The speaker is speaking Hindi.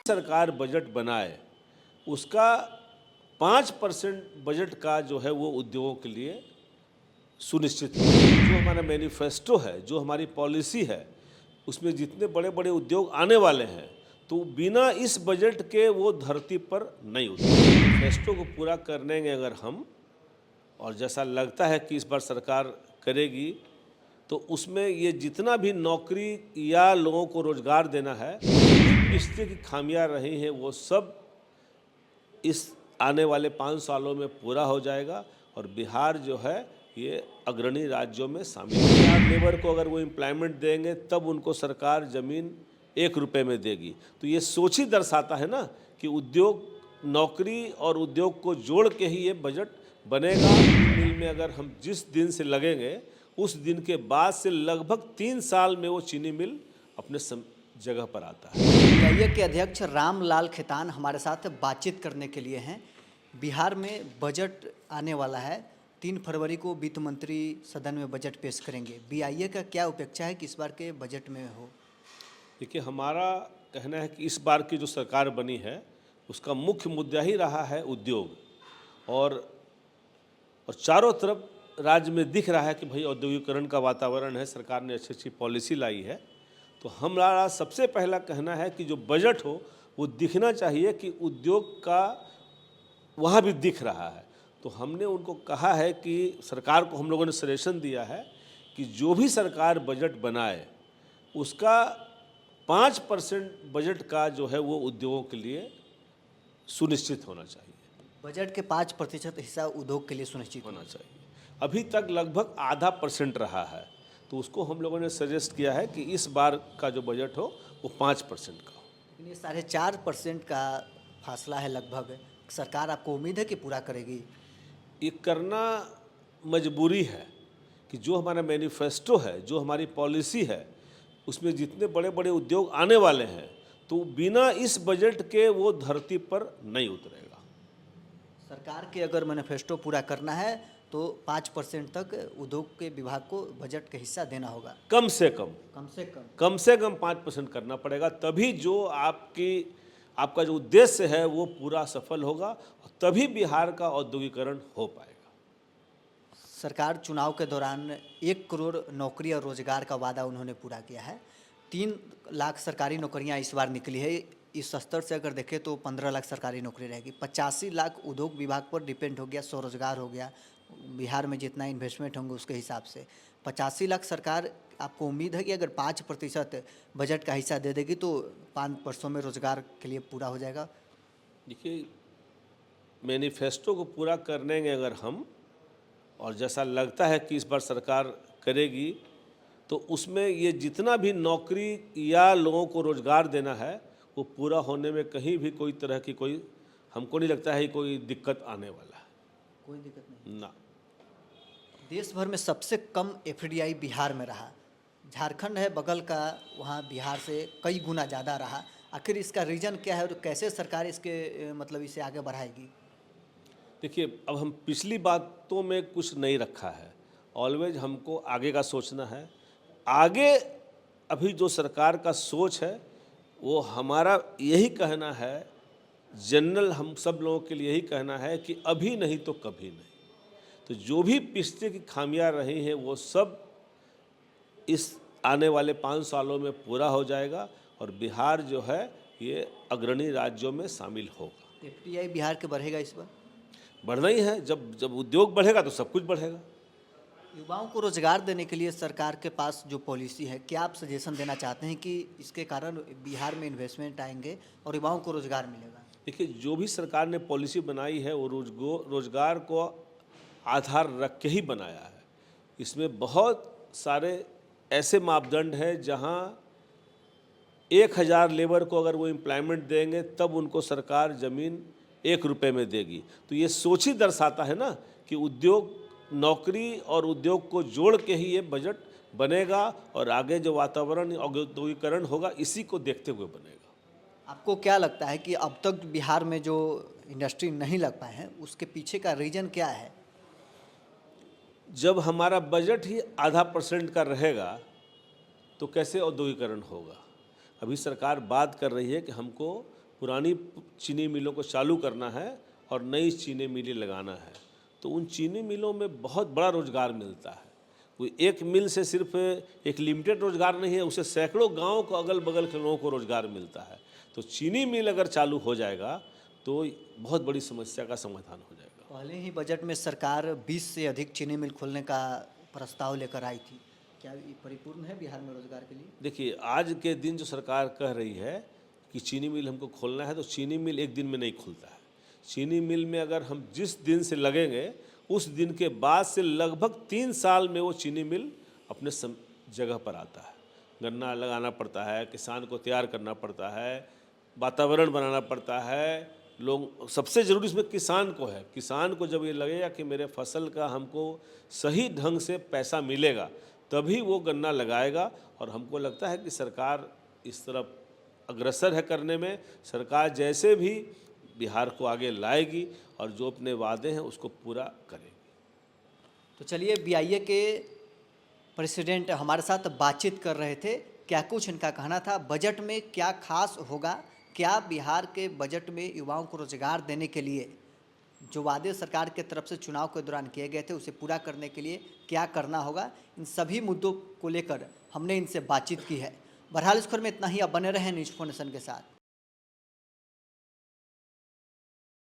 सरकार बजट बनाए उसका 5% बजट का जो है वो उद्योगों के लिए सुनिश्चित हो। जो हमारा मैनिफेस्टो है, जो हमारी पॉलिसी है, उसमें जितने बड़े बड़े उद्योग आने वाले हैं तो बिना इस बजट के वो धरती पर नहीं उतरेंगे। मैनिफेस्टो को पूरा करने में अगर हम, और जैसा लगता है कि इस बार सरकार करेगी, तो उसमें ये जितना भी नौकरी या लोगों को रोजगार देना है, पिछले की खामियां रही हैं वो सब इस आने वाले 5 सालों में पूरा हो जाएगा और बिहार जो है ये अग्रणी राज्यों में शामिल है। बिहार लेबर को अगर वो एम्प्लॉयमेंट देंगे तब उनको सरकार ज़मीन 1 रुपये में देगी। तो ये सोच ही दर्शाता है ना कि उद्योग, नौकरी और उद्योग को जोड़ के ही ये बजट बनेगा। मिल में अगर हम जिस दिन से लगेंगे उस दिन के बाद से लगभग 3 साल में वो चीनी मिल अपने जगह पर आता है। पीआईए के अध्यक्ष रामलाल खेतान हमारे साथ बातचीत करने के लिए हैं। बिहार में बजट आने वाला है, 3 फरवरी को वित्त मंत्री सदन में बजट पेश करेंगे। बीआईए का क्या अपेक्षा है कि इस बार के बजट में हो? देखिए, हमारा कहना है कि इस बार की जो सरकार बनी है उसका मुख्य मुद्दा ही रहा है उद्योग, और चारों तरफ राज्य में दिख रहा है कि भाई औद्योगिकरण का वातावरण है, सरकार ने अच्छी अच्छी पॉलिसी लाई है। तो हमारा सबसे पहला कहना है कि जो बजट हो वो दिखना चाहिए कि उद्योग का वहाँ भी दिख रहा है। तो हमने उनको कहा है कि सरकार को हम लोगों ने सजेशन दिया है कि जो भी सरकार बजट बनाए उसका 5% बजट का जो है वो उद्योगों के लिए सुनिश्चित होना चाहिए। बजट के 5% हिस्सा उद्योग के लिए सुनिश्चित होना चाहिए। अभी तक लगभग आधा % रहा है, तो उसको हम लोगों ने सजेस्ट किया है कि इस बार का जो बजट हो वो 5% का हो। लेकिन ये 4.5% का फासला है लगभग। सरकार आपको उम्मीद है कि पूरा करेगी? ये करना मजबूरी है कि जो हमारा मैनिफेस्टो है, जो हमारी पॉलिसी है, उसमें जितने बड़े बड़े उद्योग आने वाले हैं तो बिना इस बजट के वो धरती पर नहीं उतरेगा। सरकार के अगर मैनिफेस्टो पूरा करना है तो 5% तक उद्योग के विभाग को बजट का हिस्सा देना होगा। कम से कम 5% करना पड़ेगा, तभी जो आपका जो उद्देश्य है वो पूरा सफल होगा और तभी बिहार का औद्योगिकरण हो पाएगा। सरकार चुनाव के दौरान 1 करोड़ नौकरी और रोजगार का वादा उन्होंने पूरा किया है। 3 लाख सरकारी नौकरियां इस बार निकली है। इस स्तर से अगर देखें तो 15 लाख सरकारी नौकरी रहेगी। 85 लाख उद्योग विभाग पर डिपेंड हो गया, स्वरोजगार हो गया। बिहार में जितना इन्वेस्टमेंट होंगे उसके हिसाब से 85 लाख सरकार, आपको उम्मीद है कि अगर 5% बजट का हिस्सा दे देगी तो 5 वर्षों में रोजगार के लिए पूरा हो जाएगा? देखिए, मैनिफेस्टो को पूरा करने में अगर हम, और जैसा लगता है कि इस बार सरकार करेगी, तो उसमें ये जितना भी नौकरी या लोगों को रोजगार देना है वो पूरा होने में कहीं भी कोई तरह की कोई, हमको नहीं लगता है कोई दिक्कत आने वाला है। कोई दिक्कत नहीं ना। देश भर में सबसे कम एफडीआई बिहार में रहा। झारखंड है बगल का, वहाँ बिहार से कई गुना ज़्यादा रहा। आखिर इसका रीज़न क्या है और कैसे सरकार इसके मतलब इसे आगे बढ़ाएगी? देखिए, अब हम पिछली बातों में कुछ नहीं रखा है। ऑलवेज हमको आगे का सोचना है। आगे अभी जो सरकार का सोच है वो हमारा यही कहना है, जनरल हम सब लोगों के लिए यही कहना है कि अभी नहीं तो कभी नहीं। तो जो भी पिछले की खामियां रही हैं वो सब इस आने वाले 5 सालों में पूरा हो जाएगा और बिहार जो है ये अग्रणी राज्यों में शामिल होगा। एफडीआई बिहार के बढ़ेगा इस बार? बढ़ना ही है। जब उद्योग बढ़ेगा तो सब कुछ बढ़ेगा। युवाओं को रोजगार देने के लिए सरकार के पास जो पॉलिसी है, क्या आप सजेशन देना चाहते हैं कि इसके कारण बिहार में इन्वेस्टमेंट आएंगे और युवाओं को रोजगार मिलेगा? देखिए, जो भी सरकार ने पॉलिसी बनाई है वो रोजगार को आधार रख के ही बनाया है। इसमें बहुत सारे ऐसे मापदंड हैं जहां 1000 लेबर को अगर वो एम्प्लॉयमेंट देंगे तब उनको सरकार ज़मीन 1 रुपये में देगी। तो ये सोच ही दर्शाता है ना कि उद्योग, नौकरी और उद्योग को जोड़ के ही ये बजट बनेगा और आगे जो वातावरण औद्योगिकरण होगा इसी को देखते हुए बनेगा। आपको क्या लगता है कि अब तक बिहार में जो इंडस्ट्री नहीं लग पाए हैं उसके पीछे का रीज़न क्या है? जब हमारा बजट ही आधा % का रहेगा तो कैसे औद्योगिकरण होगा? अभी सरकार बात कर रही है कि हमको पुरानी चीनी मिलों को चालू करना है और नई चीनी मिलें लगाना है। तो उन चीनी मिलों में बहुत बड़ा रोजगार मिलता है। कोई एक मिल से सिर्फ एक लिमिटेड रोजगार नहीं है, उससे सैकड़ों गांव को अगल बगल के लोगों को रोजगार मिलता है। तो चीनी मिल अगर चालू हो जाएगा तो बहुत बड़ी समस्या का समाधान हो जाएगा। पहले ही बजट में सरकार 20 से अधिक चीनी मिल खोलने का प्रस्ताव लेकर आई थी। क्या ये परिपूर्ण है बिहार में रोजगार के लिए? देखिए, आज के दिन जो सरकार कह रही है कि चीनी मिल हमको खोलना है, तो चीनी मिल एक दिन में नहीं खुलता है। चीनी मिल में अगर हम जिस दिन से लगेंगे उस दिन के बाद से लगभग 3 साल में वो चीनी मिल अपने जगह पर आता है। गन्ना लगाना पड़ता है, किसान को तैयार करना पड़ता है, वातावरण बनाना पड़ता है। लोग सबसे ज़रूरी इसमें किसान को है। किसान को जब ये लगेगा कि मेरे फसल का हमको सही ढंग से पैसा मिलेगा, तभी वो गन्ना लगाएगा। और हमको लगता है कि सरकार इस तरफ अग्रसर है करने में। सरकार जैसे भी बिहार को आगे लाएगी और जो अपने वादे हैं उसको पूरा करेगी। तो चलिए, बीआईए के प्रेसिडेंट हमारे साथ बातचीत कर रहे थे। क्या कुछ इनका कहना था, बजट में क्या खास होगा, क्या बिहार के बजट में युवाओं को रोजगार देने के लिए जो वादे सरकार के तरफ से चुनाव के दौरान किए गए थे उसे पूरा करने के लिए क्या करना होगा, इन सभी मुद्दों को लेकर हमने इनसे बातचीत की है। बहरहाल इस खबर में इतना ही। अब बने रहें न्यूज़ 4 नेशन के साथ।